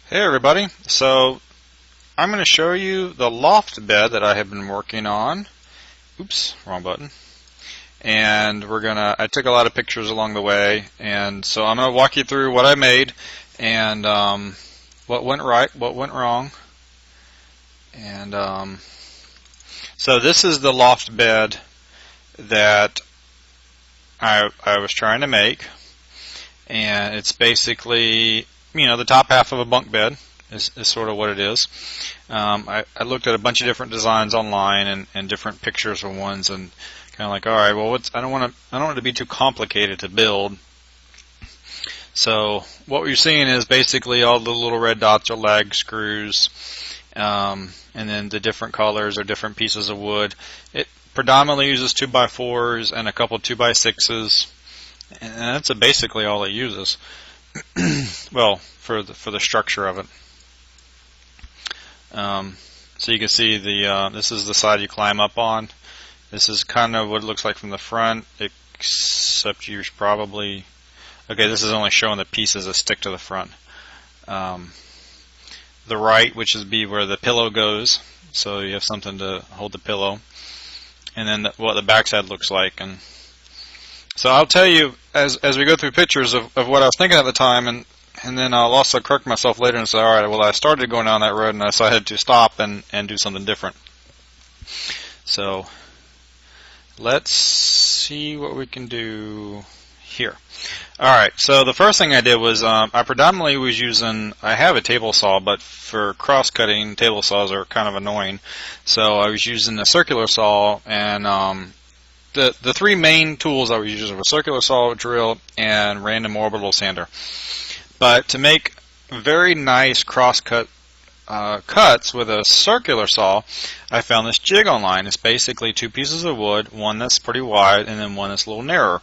Hey everybody, so I'm going to show you the loft bed that I have been working on. Oops, wrong button. And I took a lot of pictures along the way, and so I'm going to walk you through what I made and what went right, what went wrong. And so this is the loft bed that I was trying to make, and it's basically, the top half of a bunk bed is sort of what it is. I looked at a bunch of different designs online and different pictures of ones, and kind of like, all right, well, I don't want it to be too complicated to build. So what you're seeing is basically all the little red dots are lag screws, and then the different colors are different pieces of wood. It predominantly uses 2x4s and a couple 2x6s, and that's basically all it uses. Well, for the structure of it. So you can see this is the side you climb up on. This is kind of what it looks like from the front, except you're probably this is only showing the pieces that stick to the front. The right, which is where the pillow goes, so you have something to hold the pillow, and then what the backside looks like. And so I'll tell you as we go through pictures of what I was thinking at the time, and then I'll also correct myself later and say, all right, well, I started going down that road and I decided to stop and do something different. So let's see what we can do here. All right, so the first thing I did was I predominantly was using, I have a table saw, but for cross-cutting, table saws are kind of annoying. So I was using a circular saw, and the three main tools I was using were circular saw, drill, and random orbital sander. But to make very nice cross-cut cuts with a circular saw, I found this jig online. It's basically two pieces of wood, one that's pretty wide and then one that's a little narrower.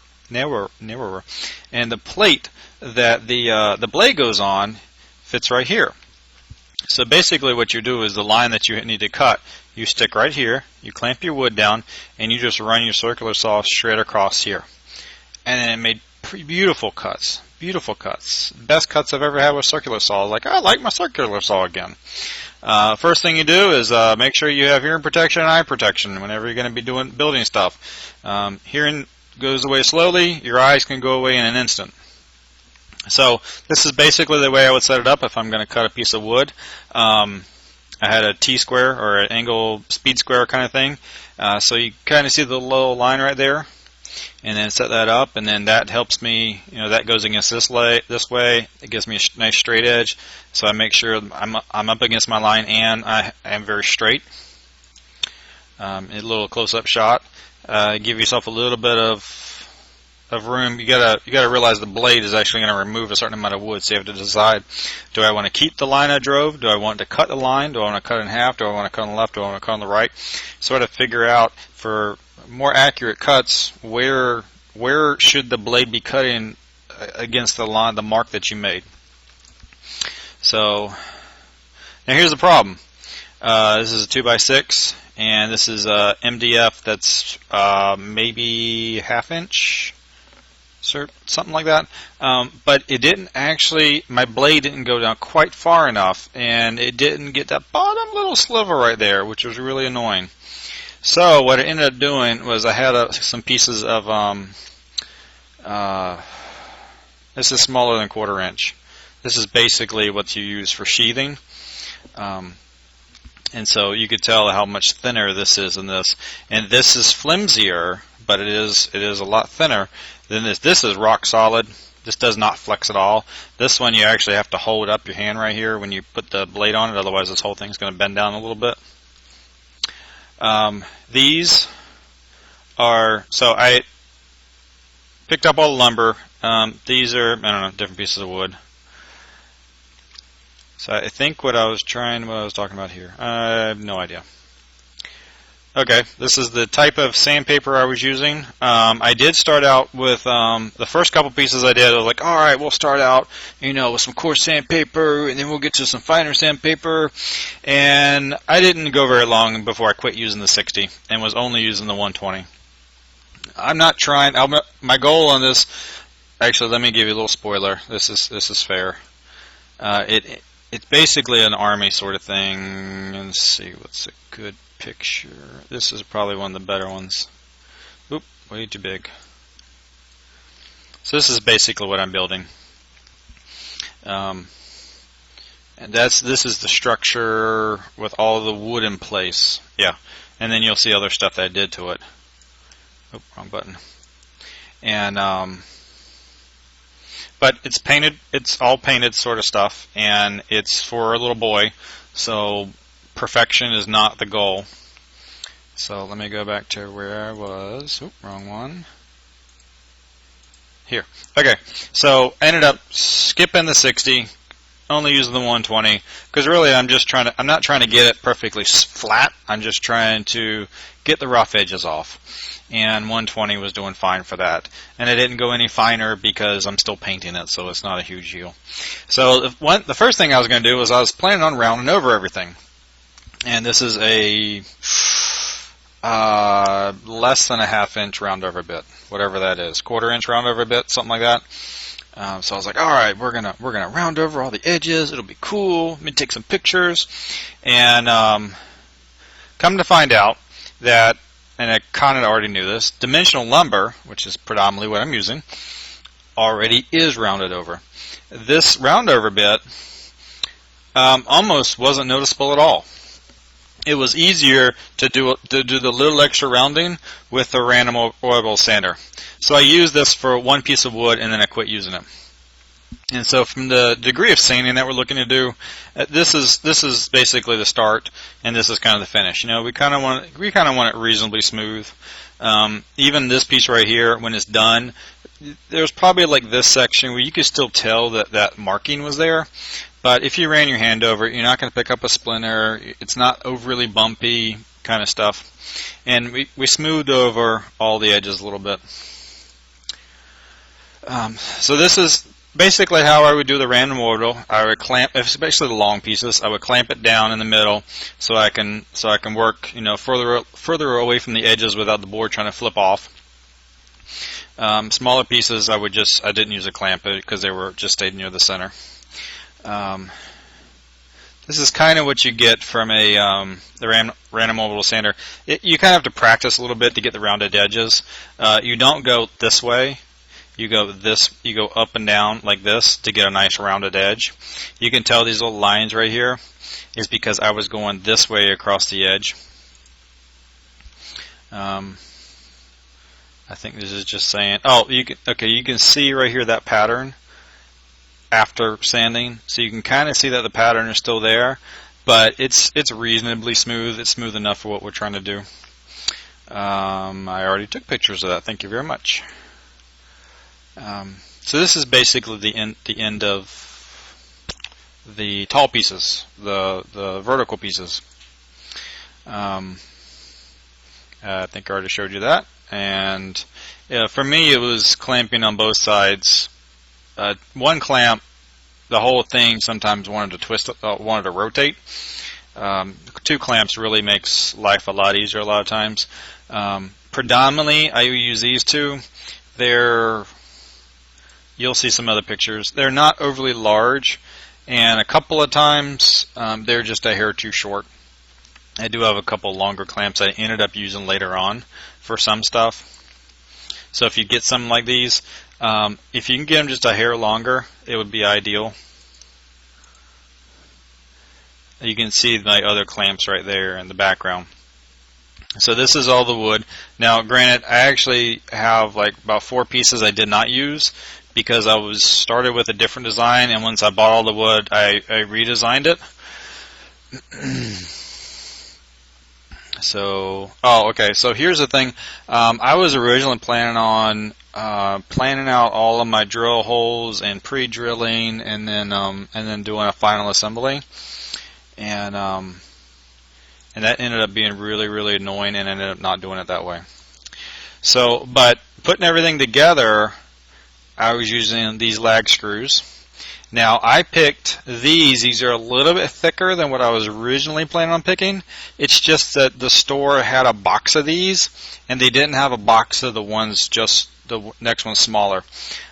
And the plate that the blade goes on fits right here. So basically what you do is the line that you need to cut, you stick right here, you clamp your wood down, and you just run your circular saw straight across here. And then it made beautiful cuts. Beautiful cuts. Best cuts I've ever had with circular saw. Like, I like my circular saw again. First thing you do is make sure you have hearing protection and eye protection whenever you're going to be building stuff. Hearing goes away slowly. Your eyes can go away in an instant. So this is basically the way I would set it up if I'm going to cut a piece of wood. I had a T-square or an angle speed square kind of thing. So you kind of see the little line right there. And then set that up, and then that helps me, that goes against this way. It gives me a nice straight edge, so I make sure I'm up against my line and I am very straight. A little close-up shot. Give yourself a little bit of room. You gotta realize the blade is actually going to remove a certain amount of wood, so you have to decide: do I want to keep the line I drove? Do I want to cut the line? Do I want to cut it in half? Do I want to cut on the left? Do I want to cut on the right? Sort of figure out for more accurate cuts, where should the blade be cutting against the line, the mark that you made. So now here's the problem. This is a 2x6, and this is a MDF that's maybe ½ inch, something like that. But it didn't actually, my blade didn't go down quite far enough, and it didn't get that bottom little sliver right there, which was really annoying. So what I ended up doing was I had some pieces of, this is smaller than 1/4 inch. This is basically what you use for sheathing. And so you could tell how much thinner this is than this. And this is flimsier, but it is a lot thinner than this. This is rock solid. This does not flex at all. This one you actually have to hold up your hand right here when you put the blade on it, otherwise this whole thing's going to bend down a little bit. These are, so I picked up all the lumber. These are, I don't know, different pieces of wood. So I think what I was talking about here, I have no idea. Okay, this is the type of sandpaper I was using. I did start out with, the first couple pieces I did, I was like, all right, we'll start out, with some coarse sandpaper, and then we'll get to some finer sandpaper. And I didn't go very long before I quit using the 60 and was only using the 120. I'm not trying, my goal on this, actually, let me give you a little spoiler. This is fair. it's basically an army sort of thing. Let's see, what's a good picture? This is probably one of the better ones. Oop, way too big. So this is basically what I'm building. And this is the structure with all the wood in place. Yeah, and then you'll see other stuff that I did to it. Oh, wrong button. And but it's painted. It's all painted sort of stuff, and it's for a little boy. So perfection is not the goal. So let me go back to where I was. Oh, wrong one. Here. Okay. So I ended up skipping the 60. Only using the 120 because really I'm not trying to get it perfectly flat. I'm just trying to get the rough edges off, and 120 was doing fine for that. And I didn't go any finer because I'm still painting it, so it's not a huge deal. So the first thing I was going to do was I was planning on rounding over everything, and this is a less than a ½ inch round over bit, whatever that is, 1/4 inch round over bit, something like that. So I was like, all right, we're gonna round over all the edges. It'll be cool. Let me take some pictures. And come to find out that, and I kind of already knew this, dimensional lumber, which is predominantly what I'm using, already is rounded over. This round over bit almost wasn't noticeable at all. It was easier to do the little extra rounding with the random orbital sander. So I used this for one piece of wood, and then I quit using it. And so from the degree of sanding that we're looking to do, this is basically the start, and this is kind of the finish. You know, we kind of want it reasonably smooth. Even this piece right here, when it's done, there's probably like this section where you could still tell that marking was there. But if you ran your hand over it, you're not going to pick up a splinter. It's not overly bumpy kind of stuff. And we smoothed over all the edges a little bit. So this is basically how I would do the random orbital. I would clamp, especially the long pieces, I would clamp it down in the middle so I can work, you know, further away from the edges without the board trying to flip off. Smaller pieces, I didn't use a clamp because they were just stayed near the center. This is kind of what you get from the random orbital sander. You kind of have to practice a little bit to get the rounded edges. You don't go this way. You go up and down like this to get a nice rounded edge. You can tell these little lines right here is because I was going this way across the edge. I think this is just saying, you can see right here that pattern after sanding, so you can kind of see that the pattern is still there, but it's reasonably smooth. It's smooth enough for what we're trying to do. I already took pictures of that. Thank you very much. So this is basically the end of the tall pieces, the vertical pieces. I think I already showed you that. And for me, it was clamping on both sides. One clamp, the whole thing sometimes wanted to twist, wanted to rotate. 2 clamps really makes life a lot easier a lot of times. Predominantly, I use these 2. You'll see some other pictures. They're not overly large, and a couple of times they're just a hair too short. I do have a couple longer clamps I ended up using later on for some stuff. So if you get something like these, if you can get them just a hair longer, it would be ideal. You can see my other clamps right there in the background. So this is all the wood. Now, granted, I actually have like about 4 pieces I did not use because I was started with a different design, and once I bought all the wood, I redesigned it. So, okay. So here's the thing. I was originally planning on planning out all of my drill holes and pre-drilling, and then doing a final assembly, and that ended up being really, really annoying, and ended up not doing it that way. So, but putting everything together, I was using these lag screws. Now, I picked these. These are a little bit thicker than what I was originally planning on picking. It's just that the store had a box of these, and they didn't have a box of the ones just the next one's smaller.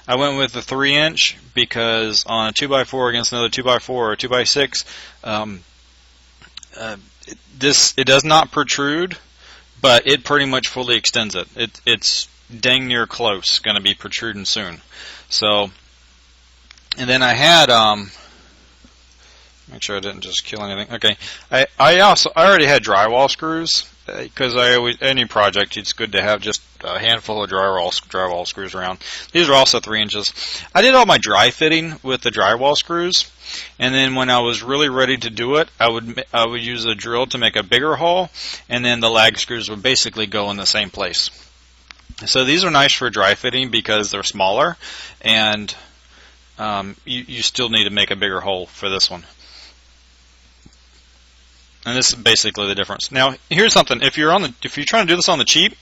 I went with the 3-inch because on a 2x4 against another 2x4 or 2x6, it does not protrude, but it pretty much fully extends it. It's dang near close, going to be protruding soon. So, and then I had make sure I didn't just kill anything. Okay, I already had drywall screws because any project it's good to have just a handful of drywall screws around. These are also 3 inches. I did all my dry fitting with the drywall screws, and then when I was really ready to do it, I would use a drill to make a bigger hole, and then the lag screws would basically go in the same place. So these are nice for dry fitting because they're smaller, and you still need to make a bigger hole for this one. And this is basically the difference. Now, here's something: if you're trying to do this on the cheap,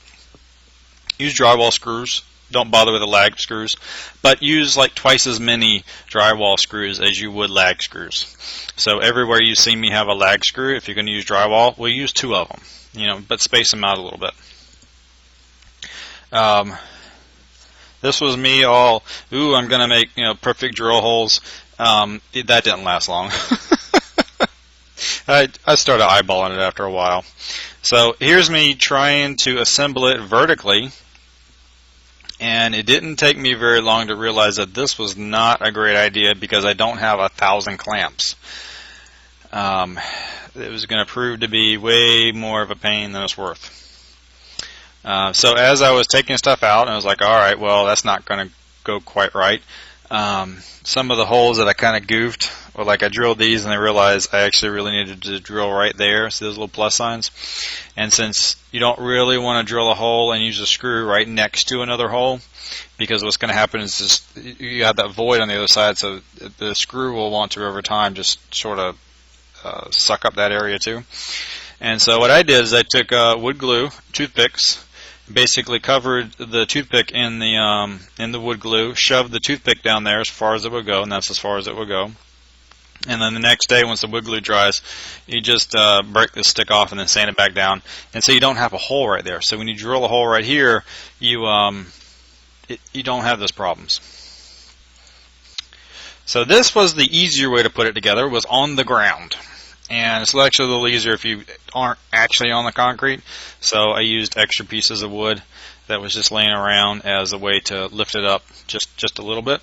use drywall screws. Don't bother with the lag screws, but use like twice as many drywall screws as you would lag screws. So everywhere you see me have a lag screw, if you're going to use drywall, we'll use 2 of them. But space them out a little bit. This was me all, I'm going to make perfect drill holes. That didn't last long. I started eyeballing it after a while. So here's me trying to assemble it vertically, and it didn't take me very long to realize that this was not a great idea because I don't have 1,000 clamps. It was going to prove to be way more of a pain than it's worth. So as I was taking stuff out, I was like, all right, well, that's not going to go quite right. Some of the holes that I kind of goofed, or like I drilled these and I realized I actually really needed to drill right there. See those little plus signs? And since you don't really want to drill a hole and use a screw right next to another hole, because what's going to happen is just you have that void on the other side, so the screw will want to over time just sort of suck up that area too. And so what I did is I took wood glue, toothpicks, basically covered the toothpick in the wood glue, shoved the toothpick down there as far as it would go, and that's as far as it would go. And then the next day, once the wood glue dries, you just break the stick off and then sand it back down, and so you don't have a hole right there. So when you drill a hole right here, you don't have those problems. So this was the easier way to put it together, was on the ground. And it's actually a little easier if you aren't actually on the concrete. So I used extra pieces of wood that was just laying around as a way to lift it up just a little bit.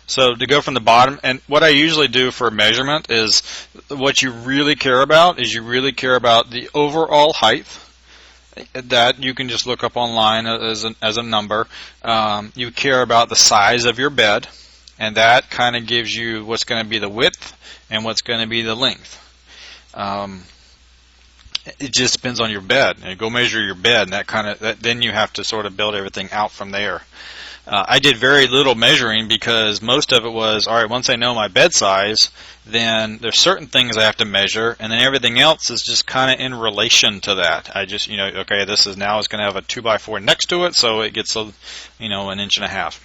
So to go from the bottom, and what I usually do for measurement is what you really care about is the overall height. That you can just look up online as a number. You care about the size of your bed, and that kind of gives you what's going to be the width and what's going to be the length. It just depends on your bed. And go measure your bed, and then you have to sort of build everything out from there. I did very little measuring because most of it was, all right, once I know my bed size, then there's certain things I have to measure, and then everything else is just kind of in relation to that. I just, okay, this is now it's going to have a 2x4 next to it, so it gets an inch and a half.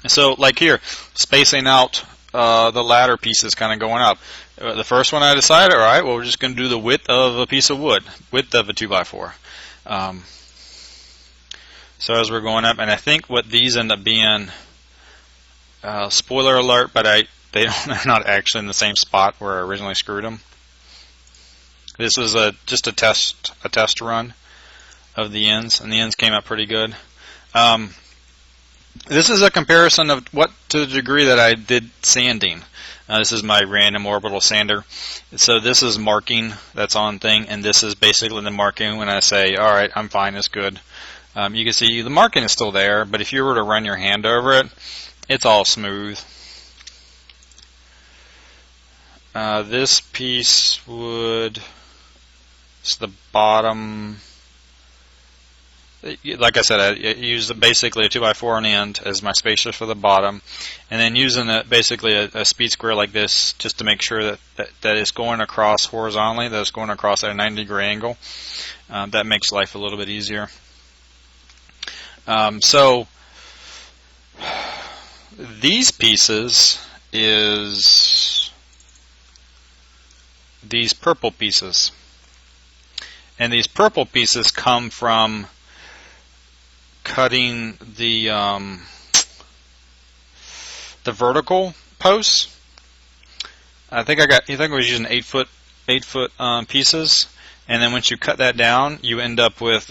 So like here, spacing out the ladder pieces kind of going up. The first one I decided, all right, well, we're just going to do the width of a piece of wood, width of a 2x4. So as we're going up, and I think what these end up being, spoiler alert, but they're not actually in the same spot where I originally screwed them. This is just a test run of the ends, and the ends came out pretty good. This is a comparison of to the degree that I did sanding. This is my random orbital sander. So this is marking that's on thing, and this is basically the marking when I say, all right, I'm fine, it's good. You can see the marking is still there, but if you were to run your hand over it, it's all smooth. This piece it's the bottom. Like I said, I used basically a 2x4 on end as my spacer for the bottom, and then using basically a speed square like this just to make sure that it's going across horizontally, that it's going across at a 90-degree angle. That makes life a little bit easier. So these pieces is these purple pieces. And these purple pieces come from cutting the vertical posts. I think I was using 8-foot pieces, and then once you cut that down, you end up with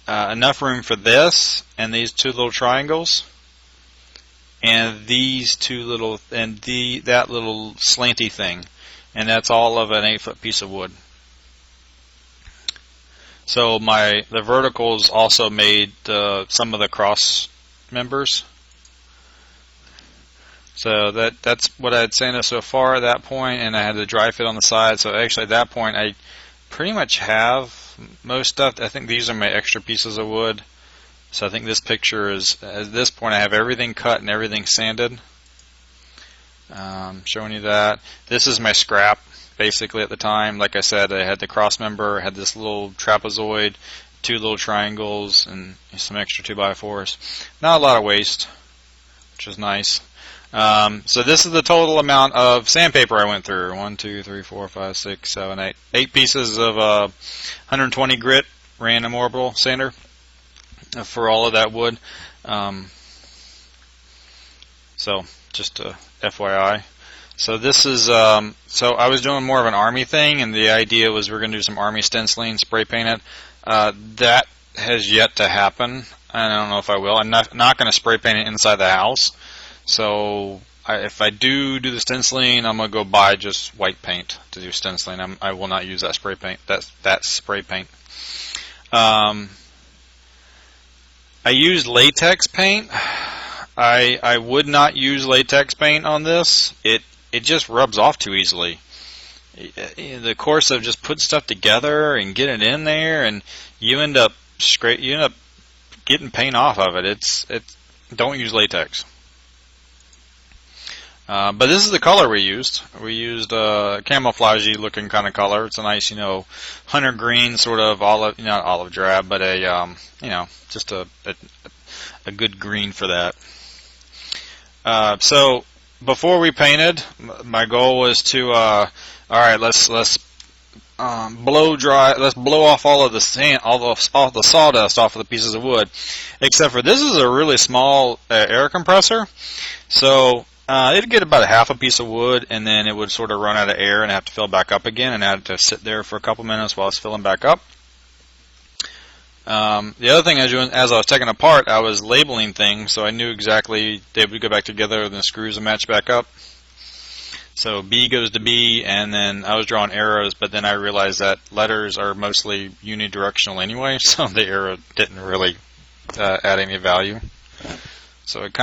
enough room for this and these two little triangles, and these two little that little slanty thing, and that's all of an 8-foot piece of wood. So the verticals also made some of the cross members. So that's what I had sanded so far at that point, and I had the dry fit on the side. So actually at that point I pretty much have most stuff. I think these are my extra pieces of wood. So I think this picture is, at this point I have everything cut and everything sanded. Showing you that. This is my scrap basically at the time. Like I said, I had the cross member, I had this little trapezoid, 2 little triangles, and some extra 2x4s. Not a lot of waste, which is nice. So this is the total amount of sandpaper I went through. 1, 2, 3, 4, 5, 6, 7, 8. 8 pieces of 120 grit random orbital sander for all of that wood. So just FYI. So this is so I was doing more of an army thing, and the idea was we're going to do some army stenciling, spray paint it. That has yet to happen. I don't know if I will. I'm not going to spray paint it inside the house. So if I do the stenciling, I'm going to go buy just white paint to do stenciling. I will not use that spray paint. That spray paint. I used latex paint. I would not use latex paint on this. It just rubs off too easily. The course of just putting stuff together and getting it in there, and you end up getting paint off of it. Don't use latex. But this is the color we used. We used camouflagey looking kind of color. It's a nice, hunter green, sort of olive, not olive drab, but just a good green for that. So before we painted, my goal was to, all right, let's blow dry. Let's blow off all of the sand, all the sawdust off of the pieces of wood. Except for this is a really small air compressor, so. It'd get about a half a piece of wood, and then it would sort of run out of air and have to fill back up again, and I had to sit there for a couple minutes while it's filling back up. The other thing I was doing, as I was taking apart, I was labeling things, so I knew exactly they would go back together, and the screws would match back up. So B goes to B, and then I was drawing arrows, but then I realized that letters are mostly unidirectional anyway, so the arrow didn't really add any value. So it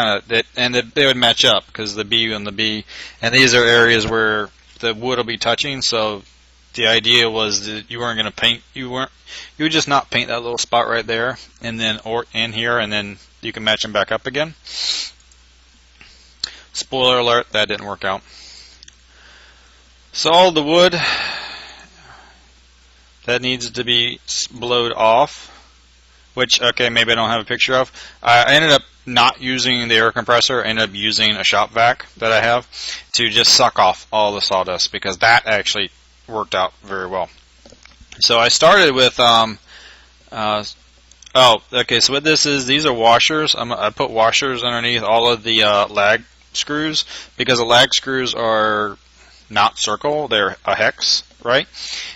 they would match up because the B and the B, and these are areas where the wood will be touching. So the idea was that you weren't going to paint. You would just not paint that little spot right there, and then or in here, and then you can match them back up again. Spoiler alert: that didn't work out. So all the wood that needs to be blowed off, which maybe I don't have a picture of. I ended up not using the air compressor. I ended up using a shop vac that I have to just suck off all the sawdust, because that actually worked out very well. So I started with so what this is, these are washers. I put washers underneath all of the lag screws, because the lag screws are not circle, they're a hex, right?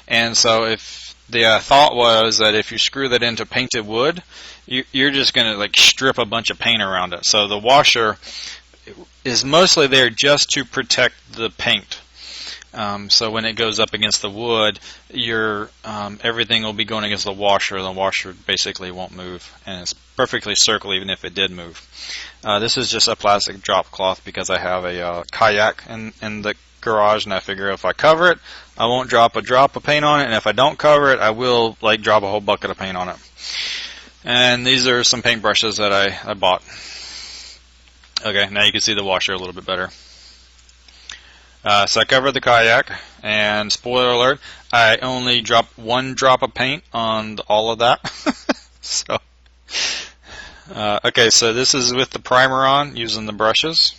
And so if the thought was that if you screw that into painted wood, you're just going to strip a bunch of paint around it. So the washer is mostly there just to protect the paint. So when it goes up against the wood, everything will be going against the washer. The washer basically won't move, and it's perfectly circle even if it did move. This is just a plastic drop cloth because I have a kayak in the garage, and I figure if I cover it, I won't drop a drop of paint on it, and if I don't cover it, I will drop a whole bucket of paint on it. And these are some paint brushes that I bought. Okay, now you can see the washer a little bit better. So I covered the kayak, and spoiler alert, I only dropped 1 drop of paint on all of that. So this is with the primer on, using the brushes.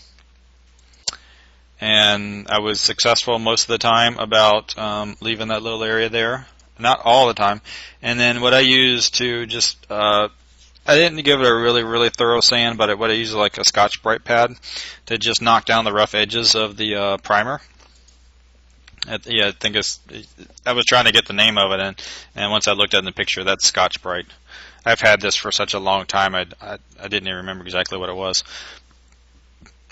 And I was successful most of the time about leaving that little area there. not all the time. And then what I use to just I didn't give it a really thorough sand, but what I use is like a Scotch-Brite pad to just knock down the rough edges of the primer. Yeah, I think I was trying to get the name of it, and once I looked at it in the picture, that's Scotch-Brite. I've had this for such a long time, I didn't even remember exactly what it was.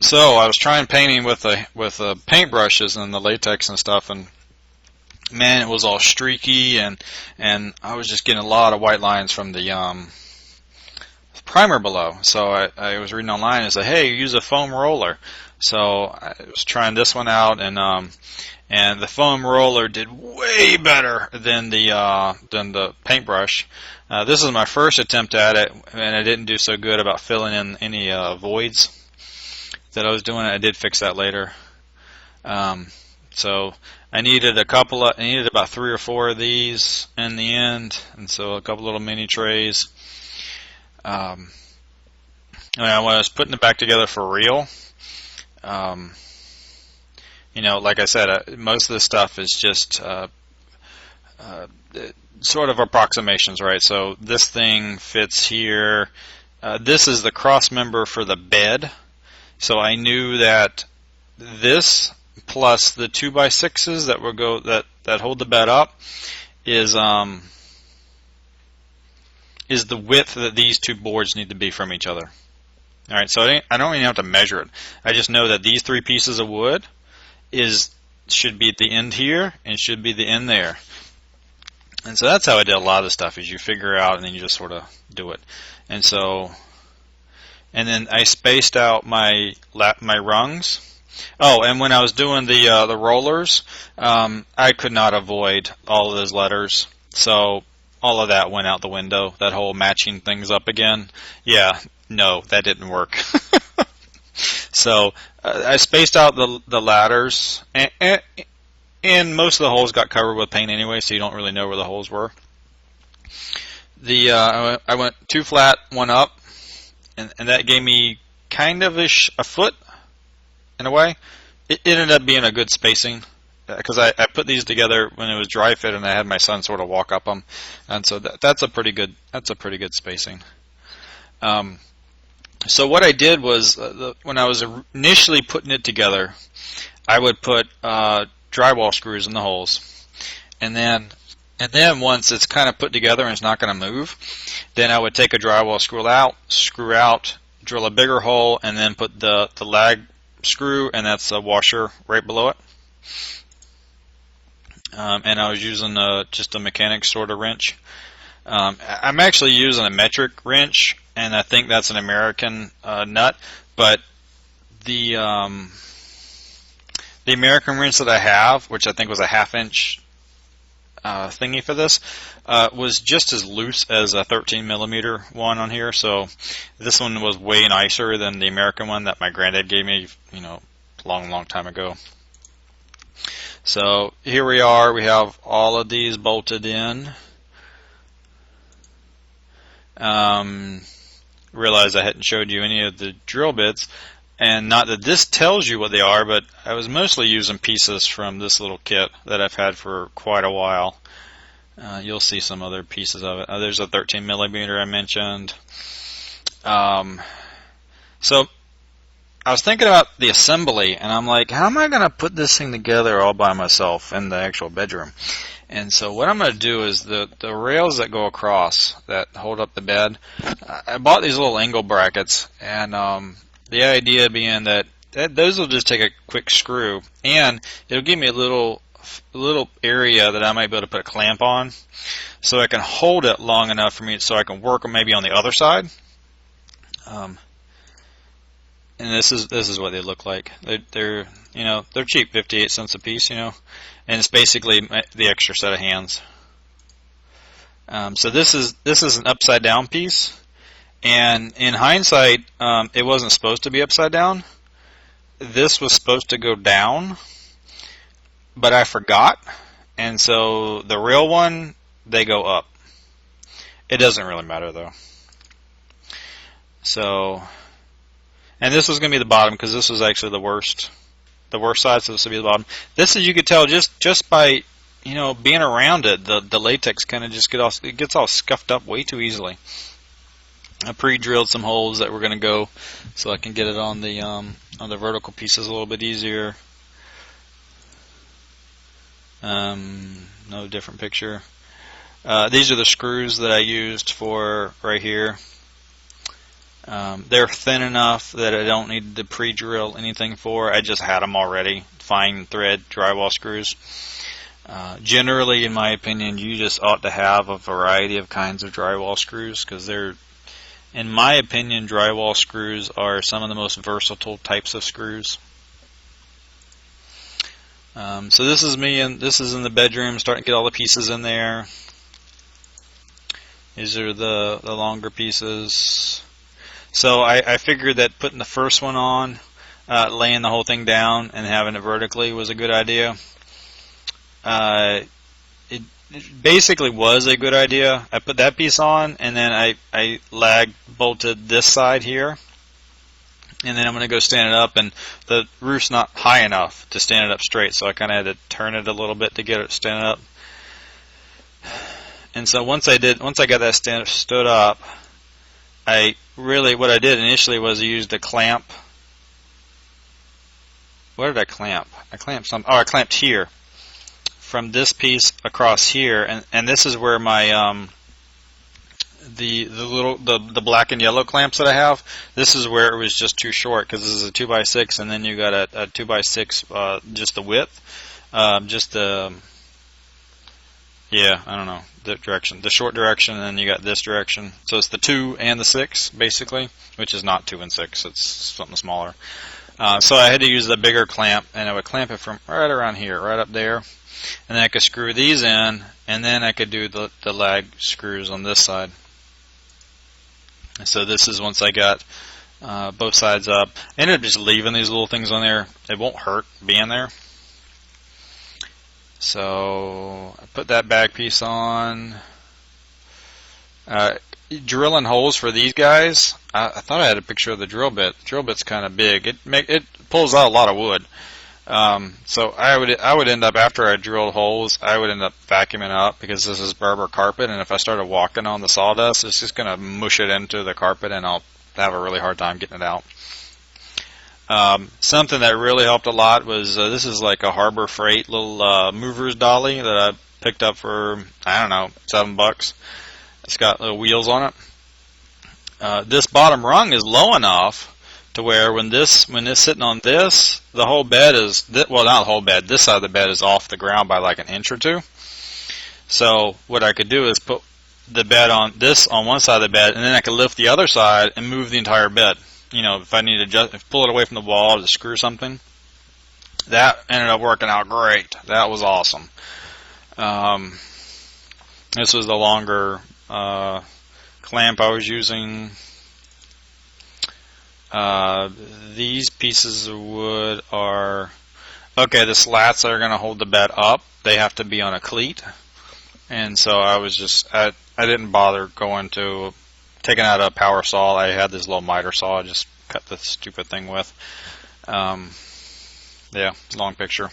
So I was trying painting with the paintbrushes and the latex and stuff, and man, it was all streaky, and I was just getting a lot of white lines from the primer below. So I was reading online and said, hey, use a foam roller. So I was trying this one out, and the foam roller did way better than the paintbrush. This is my first attempt at it, and I didn't do so good about filling in any voids that I was doing. I did fix that later. So I needed about 3 or 4 of these in the end, and so a couple little mini trays. When I was putting it back together for real, like I said, most of this stuff is just sort of approximations, right? So this thing fits here. This is the cross member for the bed. So I knew that this plus the 2x6s that hold the bed up is the width that these two boards need to be from each other. All right, so I don't even have to measure it. I just know that these 3 pieces of wood should be at the end here and should be the end there. And so that's how I did a lot of stuff, is you figure out and then you just sort of do it. And then I spaced out my rungs. Oh, and when I was doing the rollers, I could not avoid all of those letters. So all of that went out the window. That whole matching things up again. Yeah, no, that didn't work. So I spaced out the ladders, and most of the holes got covered with paint anyway, so you don't really know where the holes were. I went 2 flat, 1 up, and that gave me kind of a foot in a way. It ended up being a good spacing because I put these together when it was dry fit, and I had my son sort of walk up them, and so that's a pretty good spacing. So what I did was when I was initially putting it together, I would put drywall screws in the holes, and then once it's kind of put together and it's not going to move, then I would take a drywall screw out, drill a bigger hole, and then put the lag screw, and that's a washer right below it. And I was using just a mechanics sort of wrench. I'm actually using a metric wrench, and I think that's an American nut, but the American wrench that I have, which I think was a 1/2 inch thingy for this, was just as loose as a 13mm one on here. So this one was way nicer than the American one that my granddad gave me, long time ago. So here we are. We have all of these bolted in. Realized I hadn't showed you any of the drill bits, and not that this tells you what they are, but I was mostly using pieces from this little kit that I've had for quite a while. You'll see some other pieces of it. There's a 13mm I mentioned. So I was thinking about the assembly, and I'm like, how am I going to put this thing together all by myself in the actual bedroom? And so what I'm going to do is the rails that go across that hold up the bed, I bought these little angle brackets, and the idea being that those will just take a quick screw, and it'll give me a little area that I might be able to put a clamp on, so I can hold it long enough for me so I can work maybe on the other side. And this is what they look like. They're cheap, 58 cents a piece, and it's basically the extra set of hands. So this is an upside down piece, and in hindsight, it wasn't supposed to be upside down. This was supposed to go down, but I forgot, and so the real one, they go up. It doesn't really matter though. So, and this was going to be the bottom because this was actually the worst side, so this would be the bottom. This, as you could tell, just by you know, being around it, the latex kind of just gets all scuffed up way too easily. I pre-drilled some holes that were going to go, so I can get it on the vertical pieces a little bit easier. No different picture. These are the screws that I used for right here. They're thin enough that I don't need to pre-drill anything for. I just had them already. Fine thread drywall screws. Generally, in my opinion, you just ought to have a variety of kinds of drywall screws, because they're, in my opinion, drywall screws are some of the most versatile types of screws. So this is me, and this is in the bedroom, starting to get all the pieces in there. These are the longer pieces. So I figured that putting the first one on, laying the whole thing down and having it vertically was a good idea. It basically was a good idea. I put that piece on, and then I lag bolted this side here. And then I'm going to go stand it up, and the roof's not high enough to stand it up straight, so I kind of had to turn it a little bit to get it stand up. And so once I got that stood up, what I did initially was I used a clamp. Where did I clamp? I clamped here, from this piece across here, and this is where my the black and yellow clamps that I have. This is where it was just too short, because this is a 2x6, and then you got a 2x6 just the width, yeah, I don't know, the direction, the short direction, and then you got this direction. So it's the 2 and the 6 basically, which is not 2 and 6. It's something smaller. So I had to use the bigger clamp, and I would clamp it from right around here, right up there, and then I could screw these in, and then I could do the lag screws on this side. So this is once I got both sides up. I ended up just leaving these little things on there. It won't hurt being there. So I put that back piece on. Drilling holes for these guys. I thought I had a picture of the drill bit. The drill bit's kind of big. It pulls out a lot of wood. So I would end up, after I drilled holes, I would end up vacuuming up, because this is Berber carpet, and if I started walking on the sawdust, it's just going to mush it into the carpet, and I'll have a really hard time getting it out. Something that really helped a lot was, this is like a Harbor Freight little movers dolly that I picked up for, I don't know, $7. It's got little wheels on it. This bottom rung is low enough to where when this sitting on this, the whole bed is, well, not the whole bed, this side of the bed is off the ground by like an inch or two. So what I could do is put the bed on this on one side of the bed, and then I could lift the other side and move the entire bed. You know, if I need to just pull it away from the wall to screw something. That ended up working out great. That was awesome. This was the longer clamp I was using. These pieces of wood are, okay, the slats that are going to hold the bed up, they have to be on a cleat. And so I didn't bother taking out a power saw. I had this little miter saw I just cut the stupid thing with. Yeah, long picture.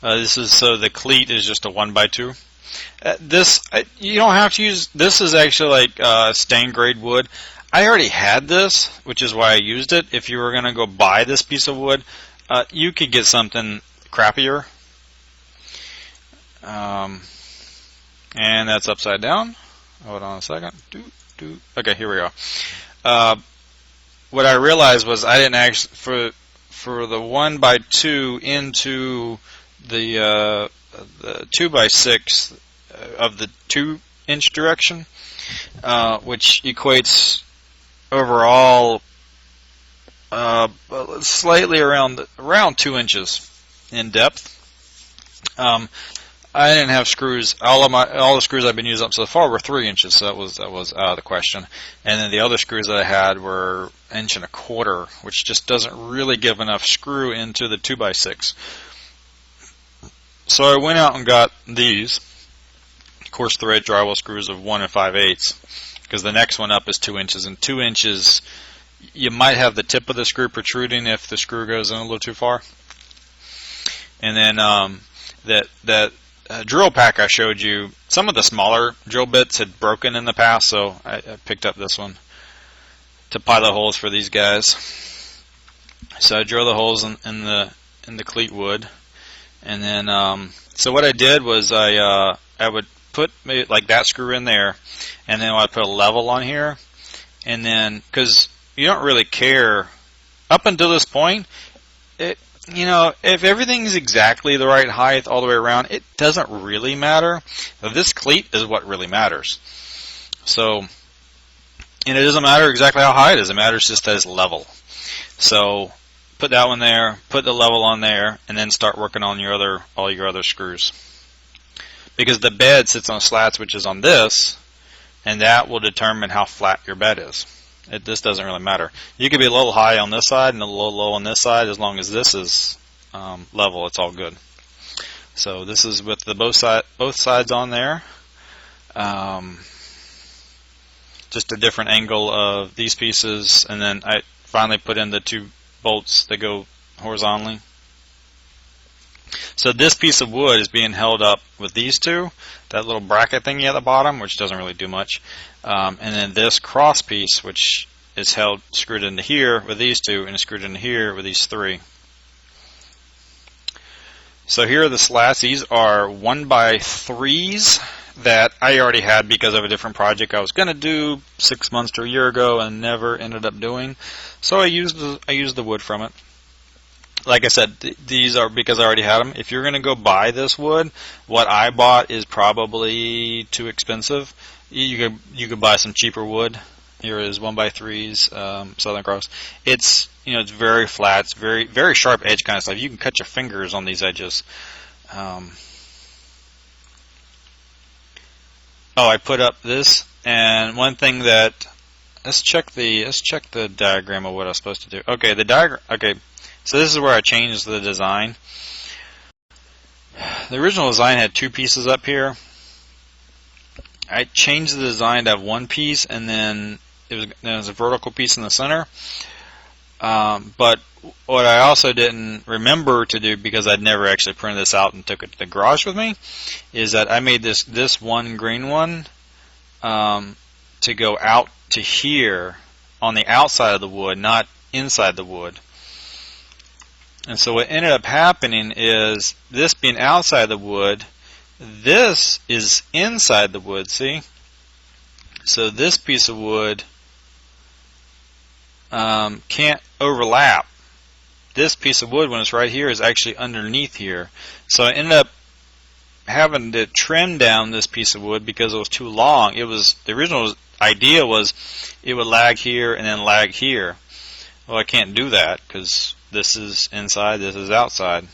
So the cleat is just a 1x2. You don't have to use, this is actually like stain grade wood. I already had this, which is why I used it. If you were going to go buy this piece of wood, you could get something crappier. And that's upside down. Hold on a second. Okay, here we go. What I realized was I didn't actually, for the 1x2 into the 2x6 of the 2-inch direction, which equates overall slightly around 2 inches in depth. I didn't have screws. All the screws I've been using up so far were 3 inches, so that was out of the question. And then the other screws that I had were 1.25 inches, which just doesn't really give enough screw into the 2x6. So I went out and got these coarse thread drywall screws of 1 5/8, because the next one up is 2 inches, and 2 inches you might have the tip of the screw protruding if the screw goes in a little too far. And then that drill pack I showed you, some of the smaller drill bits had broken in the past, so I picked up this one to pilot holes for these guys. So I drill the holes in the cleat wood, and then so what I did was I would put maybe like that screw in there, and then I put a level on here, and then because you don't really care up until this point, if everything's exactly the right height all the way around, it doesn't really matter. Now, this cleat is what really matters. So, and it doesn't matter exactly how high it is. It matters just that it's level. So, put that one there, put the level on there, and then start working on all your other screws. Because the bed sits on slats, which is on this, and that will determine how flat your bed is. This doesn't really matter. You could be a little high on this side and a little low on this side. As long as this is level, it's all good. So this is with the both sides on there. Just a different angle of these pieces, and then I finally put in the 2 bolts that go horizontally. So this piece of wood is being held up with these 2, that little bracket thingy at the bottom, which doesn't really do much, and then this cross piece, which is screwed into here with these 2, and screwed into here with these 3. So here are the slats. These are 1x3s that I already had because of a different project I was going to do 6 months to a year ago and never ended up doing. So I used the wood from it. Like I said, these are because I already had them. If you're going to go buy this wood, what I bought is probably too expensive. You could buy some cheaper wood. Here is 1x3s, Southern Cross. It's it's very flat, it's very very sharp edge kind of stuff. You can cut your fingers on these edges. Oh, I put up this, and one thing that let's check the diagram of what I was supposed to do. Okay, the diagram. Okay. So this is where I changed the design. The original design had 2 pieces up here. I changed the design to have 1 piece, and then there was a vertical piece in the center. But what I also didn't remember to do, because I'd never actually printed this out and took it to the garage with me, is that I made this one green one to go out to here on the outside of the wood, not inside the wood. And so what ended up happening is this being outside the wood, this is inside the wood, see? So this piece of wood can't overlap. This piece of wood, when it's right here, is actually underneath here. So I ended up having to trim down this piece of wood because it was too long. The original idea was it would lag here and then lag here. Well, I can't do that because this is inside, this is outside.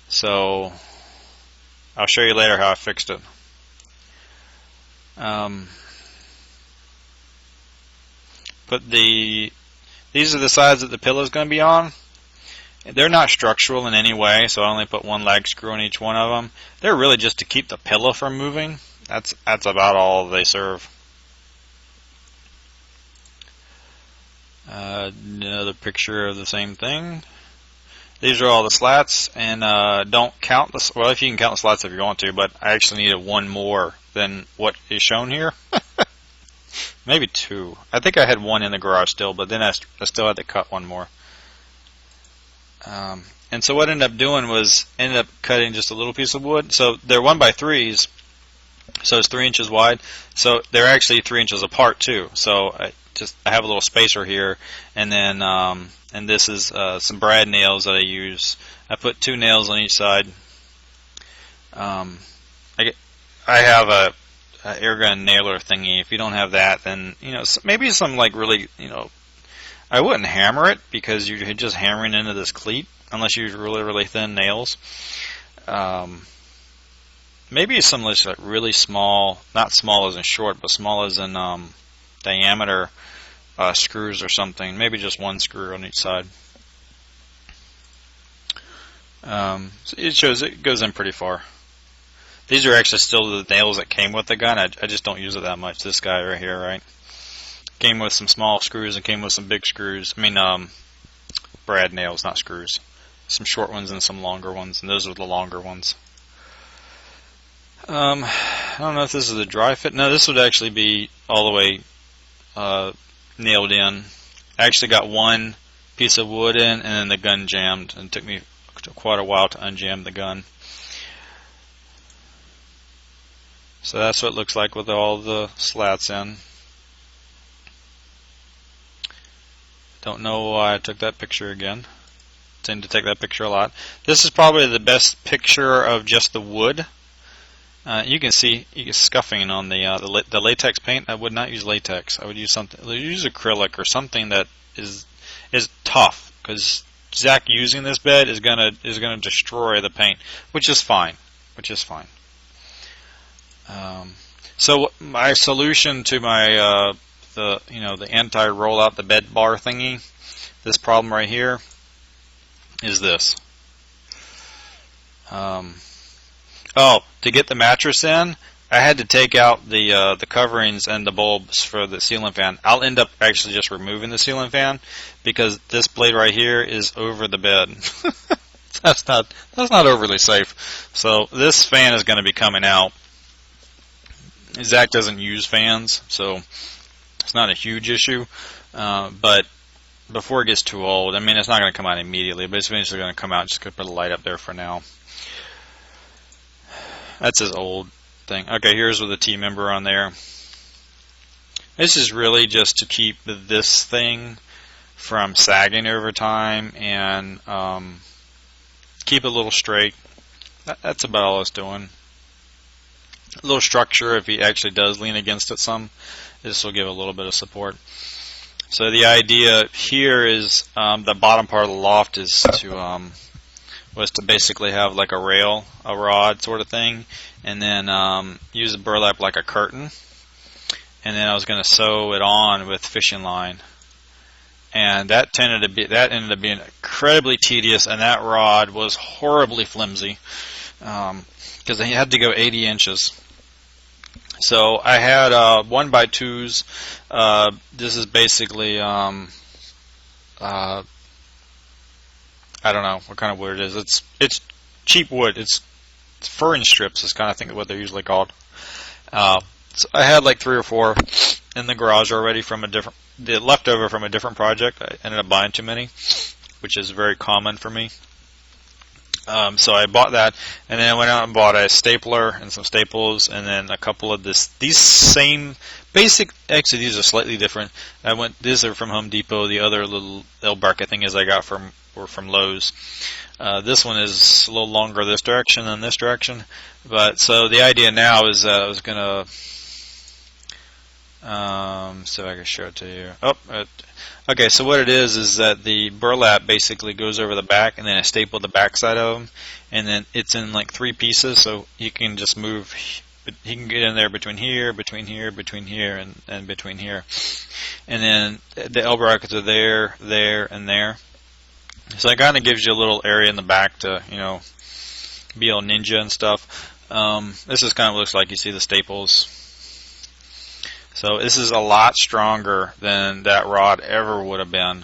So I'll show you later how I fixed it. These are the sides that the pillow is going to be on. They're not structural in any way, so I only put 1 lag screw on each one of them. They're really just to keep the pillow from moving. That's about all they serve. Another picture of the same thing. These are all the slats, and don't count the, well, if you can count the slats if you want to, but I actually needed 1 more than what is shown here. Maybe 2. I think I had 1 in the garage still, but then I still had to cut 1 more. And so what I ended up doing was ended up cutting just a little piece of wood. So they're 1x3s, so it's 3 inches wide. So they're actually 3 inches apart too. So I have a little spacer here, and then and this is some brad nails that I use. I put 2 nails on each side. I have a air gun nailer thingy. If you don't have that, then maybe some like really I wouldn't hammer it because you're just hammering into this cleat unless you use really really thin nails. Maybe some like really small, not small as in short, but small as in diameter screws or something. Maybe just 1 screw on each side. So it goes in pretty far. These are actually still the nails that came with the gun. I just don't use it that much. This guy right here, right? Came with some small screws and came with some big screws. I mean, brad nails, not screws. some short ones and some longer ones, and those are the longer ones. I don't know if this is a dry fit. No, this would actually be all the way nailed in. I actually got one piece of wood in, and then the gun jammed, and it took me quite a while to unjam the gun. So that's what it looks like with all the slats in. Don't know why I took that picture again. Tend to take that picture a lot. This is probably the best picture of just the wood. You can see scuffing on the latex paint. I would not use latex. I would use acrylic or something that is tough, because Zach using this bed is gonna destroy the paint, which is fine. So my solution to my the anti-roll out the bed bar thingy, this problem right here, is this. To get the mattress in, I had to take out the coverings and the bulbs for the ceiling fan. I'll end up actually just removing the ceiling fan, because this blade right here is over the bed. That's not overly safe. So this fan is going to be coming out. Zach doesn't use fans, so it's not a huge issue. But before it gets too old, I mean, it's not going to come out immediately, but it's eventually going to come out. Just going to put a light up there for now. That's his old thing. Okay, here's with the T-member on there. This is really just to keep this thing from sagging over time and keep it a little straight. That's about all it's doing. A little structure, if he actually does lean against it some, this will give a little bit of support. So the idea here is the bottom part of the loft is was to basically have like a rod sort of thing, and then use the burlap like a curtain, and then I was going to sew it on with fishing line, and that ended up being incredibly tedious, and that rod was horribly flimsy because they had to go 80 inches. So I had 1x2s. This is basically I don't know what kind of wood it is. It's cheap wood. It's furring strips is kind of think of what they're usually called. So I had like 3 or 4 in the garage already from the leftover from a different project. I ended up buying too many, which is very common for me. So I bought that, and then I went out and bought a stapler and some staples, and then a couple of these same basic. Actually, these are slightly different. These are from Home Depot. The other little L-bracket thing I got were from Lowe's. This one is a little longer this direction than this direction. But so the idea now is I was gonna see if I can show it to you. Okay, so what it is that the burlap basically goes over the back, and then I staple the back side of them, and then it's in like 3 pieces, so you can just move. He can get in there between here, between here, between here, and between here. And then the L brackets are there, and there. So it kind of gives you a little area in the back to, be all ninja and stuff. This is kind of looks like you see the staples. So this is a lot stronger than that rod ever would have been.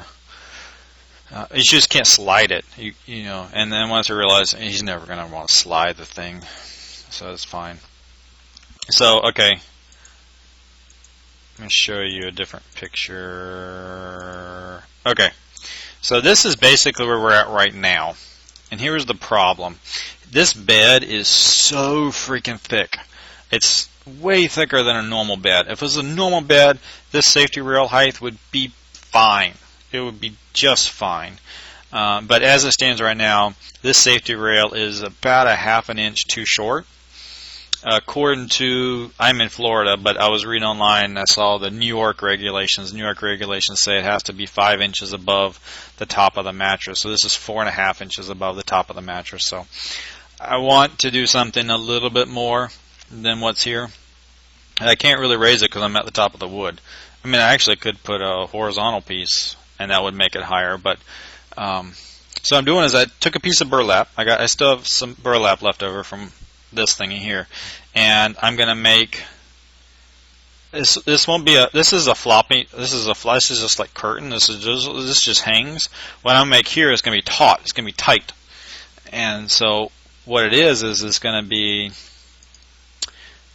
You just can't slide it, And then once I realized he's never going to want to slide the thing, so it's fine. So okay, let me show you a different picture. Okay, so this is basically where we're at right now, and here's the problem. This bed is so freaking thick. It's way thicker than a normal bed. If it was a normal bed, this safety rail height would be fine. It would be just fine. But as it stands right now, this safety rail is about a ½ an inch too short. According to, I'm in Florida, but I was reading online and I saw the New York regulations. New York regulations say it has to be 5 inches above the top of the mattress. So this is 4½ inches above the top of the mattress. So I want to do something a little bit more than what's here. I can't really raise it because I'm at the top of the wood. I mean, I actually could put a horizontal piece and that would make it higher, but so I'm doing is I took a piece of burlap. I still have some burlap left over from this thingy here, and I'm gonna make this won't be a. This is a floppy. This is just like curtain. This just hangs. What I'm gonna make here is gonna be taut. It's gonna be tight. And so what it is it's gonna be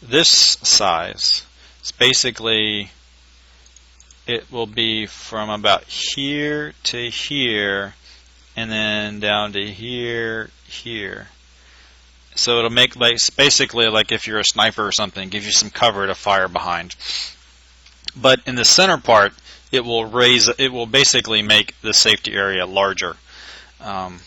this size. It's basically, it will be from about here to here, and then down to here. So it'll make like basically like if you're a sniper or something, give you some cover to fire behind. But in the center part, it will basically make the safety area larger. And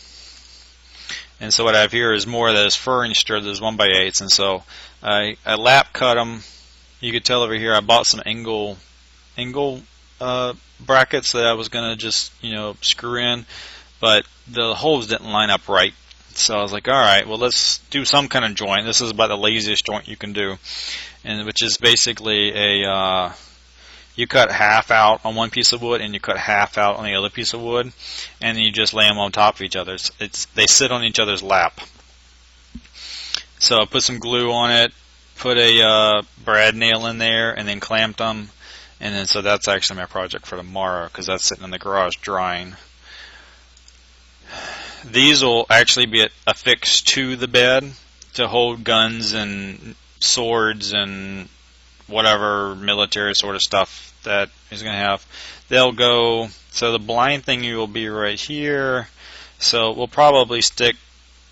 so what I have here is more of those furring strip, those 1x8s, and so I lap cut them. You could tell over here I bought some angle brackets that I was gonna just screw in, but the holes didn't line up right. So I was like, all right, well, let's do some kind of joint. This is about the laziest joint you can do, and which is basically you cut half out on one piece of wood and you cut half out on the other piece of wood, and then you just lay them on top of each other. They sit on each other's lap. So I put some glue on it, put a brad nail in there, and then clamped them, and then so that's actually my project for tomorrow because that's sitting in the garage drying. These will actually be affixed to the bed to hold guns and swords and whatever military sort of stuff that he's going to have. They'll go, so the blind thing will be right here. So we'll probably stick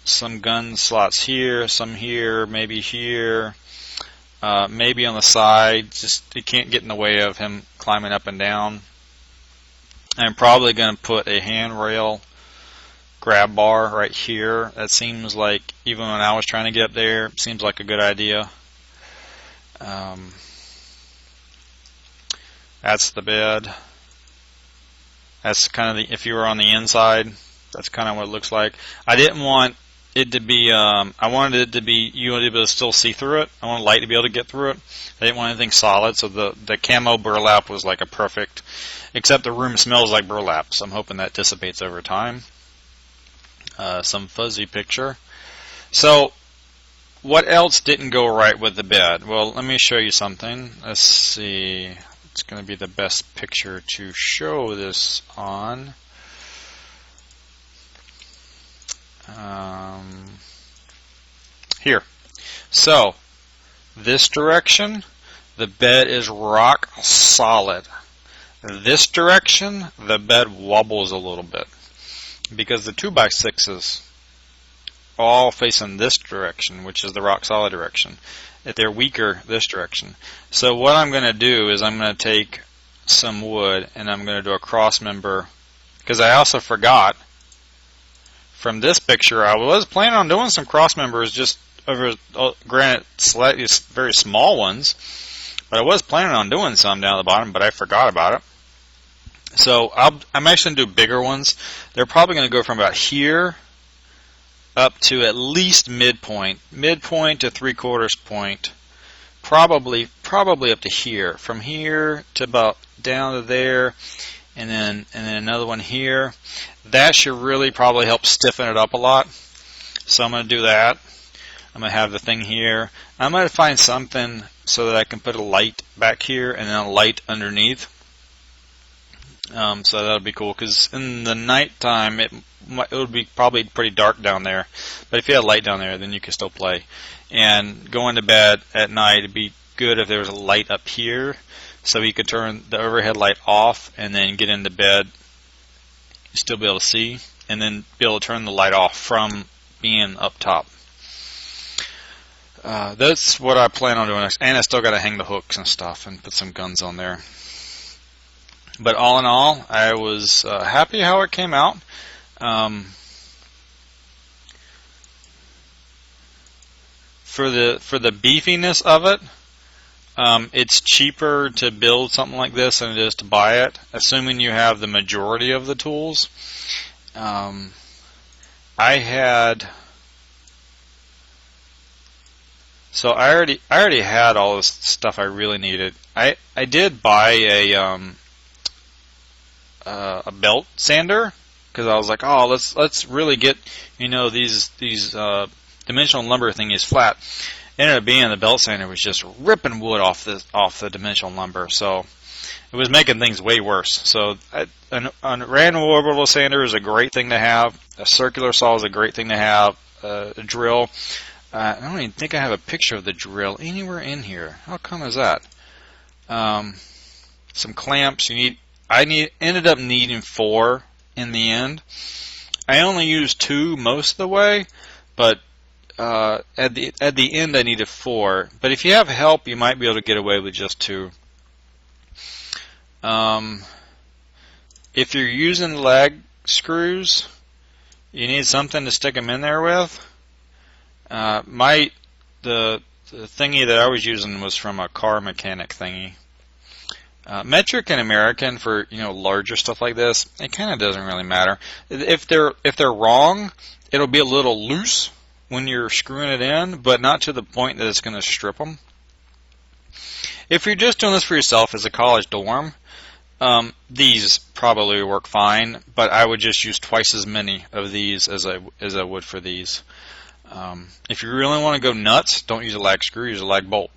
some gun slots here, some here, maybe here, maybe on the side. Just it can't get in the way of him climbing up and down. I'm probably going to put a handrail grab bar right here. That seems like, even when I was trying to get up there, seems like a good idea. That's the bed. That's kind of if you were on the inside, that's kind of what it looks like. I didn't want it to be, I wanted it to be, you want to be able to still see through it. I want light to be able to get through it. I didn't want anything solid, so the camo burlap was like a perfect, except the room smells like burlap, so I'm hoping that dissipates over time. Some fuzzy picture. So what else didn't go right with the bed? Well, let me show you something. Let's see. It's going to be the best picture to show this on. Here. So this direction, the bed is rock solid. This direction, the bed wobbles a little bit, because the 2x6s all facing this direction, which is the rock solid direction. If they're weaker this direction. So what I'm going to do is I'm going to take some wood and I'm going to do a cross member, because I also forgot from this picture I was planning on doing some cross members just over, granted slightly very small ones, but I was planning on doing some down at the bottom, but I forgot about it. So I'm actually going to do bigger ones. They're probably going to go from about here up to at least midpoint to 3/4 point, probably up to here. From here to about down to there, and then another one here. That should really probably help stiffen it up a lot. So I'm going to do that. I'm going to have the thing here. I'm going to find something so that I can put a light back here and then a light underneath. So that'll be cool, because in the nighttime it would be probably pretty dark down there. But if you had light down there, then you can still play. And going to bed at night, it'd be good if there was a light up here, so you could turn the overhead light off and then get into bed, still be able to see, and then be able to turn the light off from being up top. That's what I plan on doing next. And I still got to hang the hooks and stuff and put some guns on there. But all in all, I was happy how it came out. For the beefiness of it, it's cheaper to build something like this than it is to buy it, assuming you have the majority of the tools. I already had all this stuff I really needed. I did buy a belt sander, because I was like, oh, let's really get these dimensional lumber thing is flat. ended up being the belt sander was just ripping wood off the dimensional lumber, so it was making things way worse. So a random orbital sander is a great thing to have. A circular saw is a great thing to have. A drill. I don't even think I have a picture of the drill anywhere in here. How come is that? Some clamps. I ended up needing 4 in the end. I only used 2 most of the way, but at the end I needed 4. But if you have help, you might be able to get away with just 2. If you're using leg screws, you need something to stick them in there with. The thingy that I was using was from a car mechanic thingy. Metric and American for larger stuff like this, it kind of doesn't really matter. If they're wrong, it'll be a little loose when you're screwing it in, but not to the point that it's going to strip them. If you're just doing this for yourself as a college dorm, these probably work fine, but I would just use twice as many of these as I would for these. If you really want to go nuts, don't use a lag screw, use a lag bolt.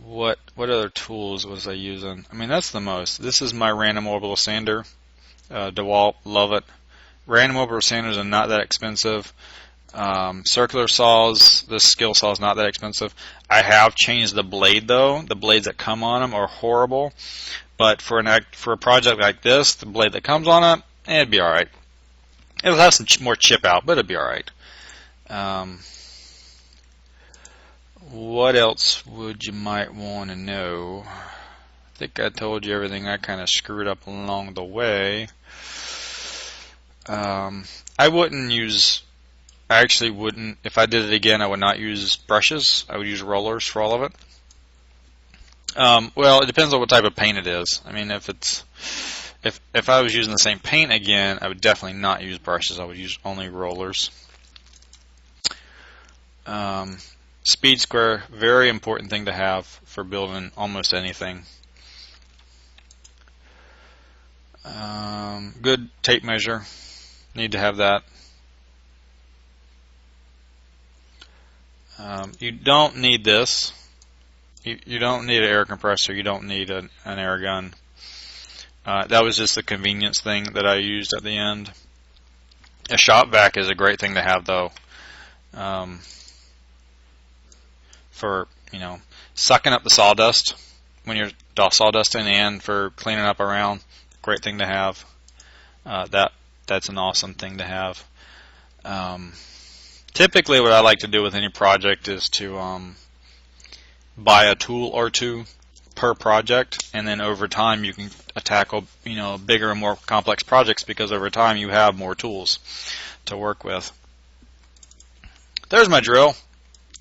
What other tools was I using? I mean, that's the most. This is my random orbital sander. DeWalt, love it. Random orbital sanders are not that expensive. Circular saws, this skill saw is not that expensive. I have changed the blade though. The blades that come on them are horrible. But for a project like this, the blade that comes on it, it'd be alright. It'll have some more chip out, but it'd be alright. What else would you might want to know? I think I told you everything I kind of screwed up along the way. I actually wouldn't, if I did it again, I would not use brushes. I would use rollers for all of it. Well, it depends on what type of paint it is. I mean, if I was using the same paint again, I would definitely not use brushes. I would use only rollers. Speed square, very important thing to have for building almost anything. Good tape measure, need to have that. You don't need this. You don't need an air compressor. You don't need an air gun. That was just a convenience thing that I used at the end. A shop vac is a great thing to have, though. For sucking up the sawdust when you're sawdusting, and for cleaning up around, great thing to have. That's an awesome thing to have. Typically, what I like to do with any project is to buy a tool or 2 per project, and then over time you can tackle bigger and more complex projects, because over time you have more tools to work with. There's my drill.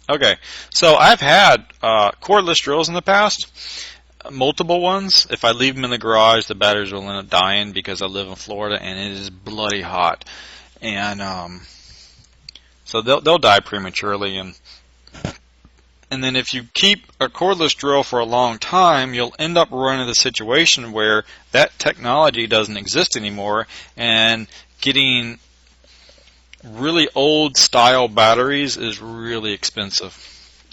Okay, so I've had cordless drills in the past, multiple ones. If I leave them in the garage, the batteries will end up dying because I live in Florida and it is bloody hot, and so they'll die prematurely. And then if you keep a cordless drill for a long time, you'll end up running the situation where that technology doesn't exist anymore, and getting really old style batteries is really expensive.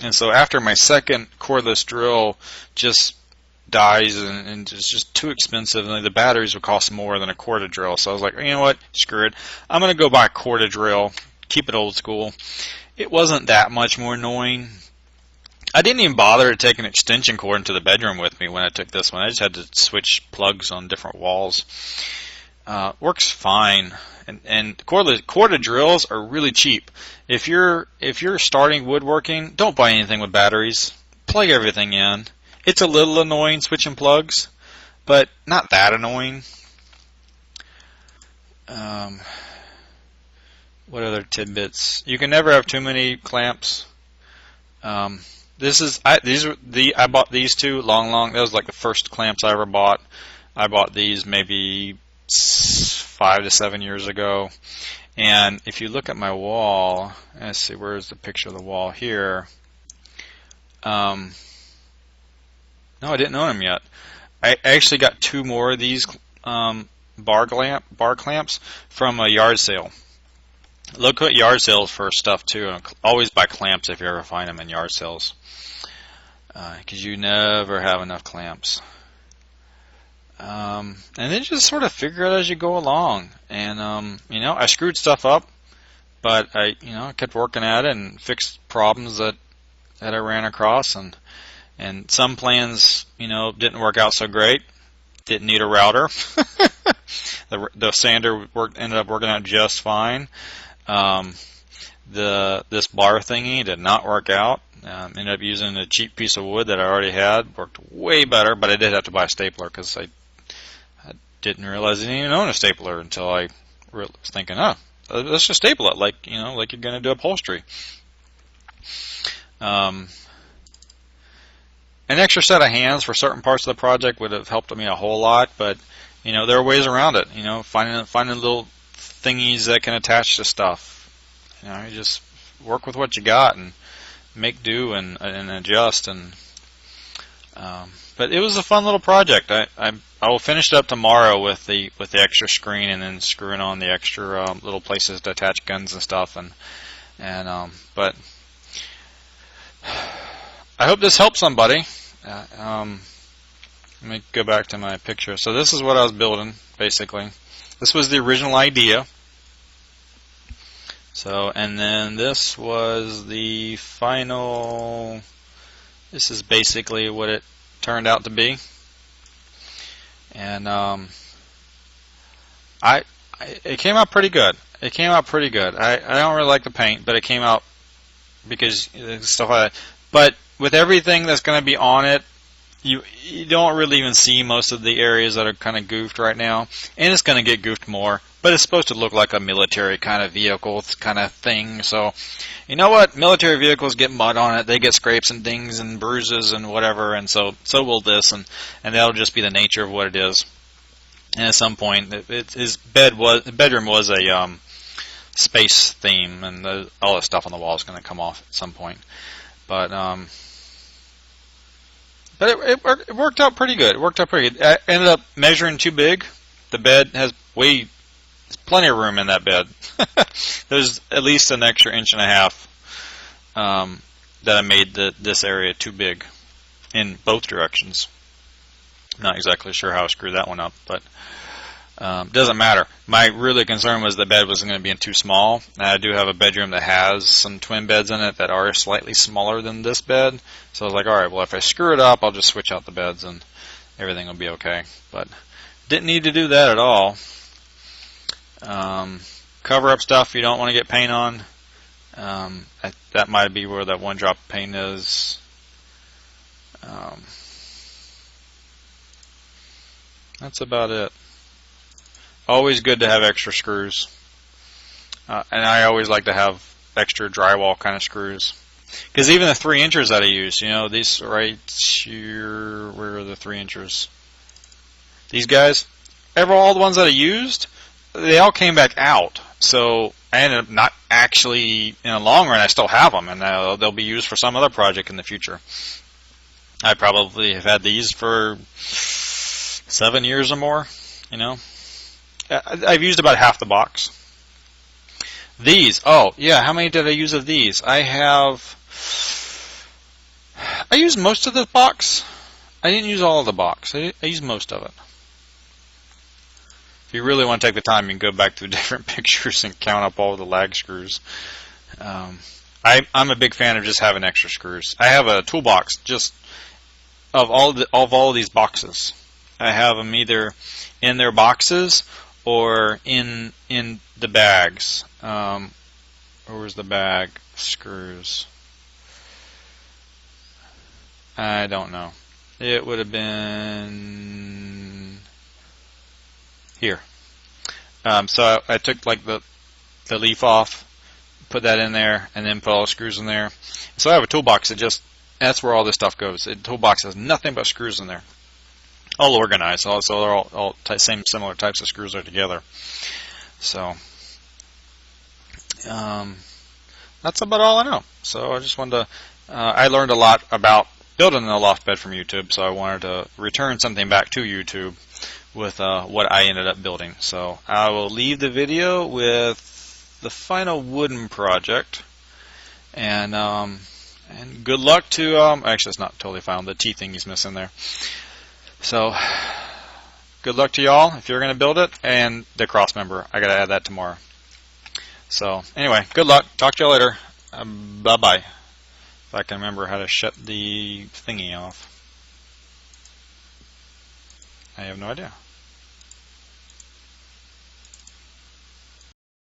And so after my second cordless drill just dies and it's just too expensive, and the batteries would cost more than a corded drill, so I was like, you know what, screw it, I'm going to go buy a corded drill, keep it old school. It wasn't that much more annoying. I didn't even bother to take an extension cord into the bedroom with me when I took this one. I just had to switch plugs on different walls. Works fine. And corded drills are really cheap. If you're starting woodworking, don't buy anything with batteries. Plug everything in. It's a little annoying switching plugs, but not that annoying. What other tidbits? You can never have too many clamps. I bought these 2 long. That was like the first clamps I ever bought. I bought these maybe 5 to 7 years ago. And if you look at my wall, let's see, where's the picture of the wall here? No, I didn't own them yet. I actually got 2 more of these bar clamps from a yard sale. Look at yard sales for stuff too. Always buy clamps if you ever find them in yard sales, because you never have enough clamps. And then just sort of figure it as you go along. And I screwed stuff up, but I kept working at it and fixed problems that I ran across. And some plans didn't work out so great. Didn't need a router. The sander ended up working out just fine. This bar thingy did not work out. Ended up using a cheap piece of wood that I already had. Worked way better, but I did have to buy a stapler because I didn't realize I didn't even own a stapler until I was thinking, let's just staple it like you're going to do upholstery. An extra set of hands for certain parts of the project would have helped me a whole lot, but there are ways around it. Finding little thingies that can attach to stuff. You just work with what you got and make do and adjust. But it was a fun little project. I will finish it up tomorrow with the extra screen and then screwing on the extra little places to attach guns and stuff. But I hope this helps somebody. Let me go back to my picture. So this is what I was building, basically. This was the original idea. So, and then this was the final. This is basically what it turned out to be. And it came out pretty good. I don't really like the paint, but it came out because stuff like that. But with everything that's going to be on it, you don't really even see most of the areas that are kind of goofed right now, and it's going to get goofed more. But it's supposed to look like a military kind of vehicle kind of thing. So, you know what? Military vehicles get mud on it. They get scrapes and dings and bruises and whatever. And so will this. And that'll just be the nature of what it is. And at some point, his bedroom was a space theme, and all the stuff on the wall is going to come off at some point. But it worked out pretty good. I ended up measuring too big. The bed has plenty of room in that bed. There's at least an extra 1.5 inches that I made this area too big in both directions. Not exactly sure how I screwed that one up, but doesn't matter. My really concern was the bed wasn't going to be too small. I do have a bedroom that has some twin beds in it that are slightly smaller than this bed. So I was like, all right, well, if I screw it up, I'll just switch out the beds and everything will be okay. But didn't need to do that at all. Cover up stuff you don't want to get paint on. That might be where that one drop of paint is. That's about it. Always good to have extra screws. And I always like to have extra drywall kind of screws. Because even the 3 inches that I use, these right here, where are the 3 inches? These guys, all the ones that I used, they all came back out. So I ended up not actually, in the long run, I still have them, and they'll be used for some other project in the future. I probably have had these for 7 years or more, I've used about half the box. These, how many did I use of these? I used most of the box. I didn't use all of the box. I used most of it. If you really want to take the time, you can go back to different pictures and count up all the lag screws. I'm a big fan of just having extra screws. I have a toolbox just of all these boxes. I have them either in their boxes or in the bags. Where's the bag? Screws. I don't know. It would have been here. So I took like the leaf off, put that in there, and then put all the screws in there. So I have a toolbox that's where all this stuff goes. The toolbox has nothing but screws in there. All organized, so they're all similar types of screws are together. So that's about all I know. So I just wanted to. I learned a lot about building a loft bed from YouTube, so I wanted to return something back to YouTube with what I ended up building. So I will leave the video with the final wooden project, and good luck to actually it's not totally final. The T thing is missing there. So good luck to y'all if you're going to build it, and the cross member. I got to add that tomorrow. So anyway, good luck. Talk to y'all later. Bye bye. If I can remember how to shut the thingy off. I have no idea.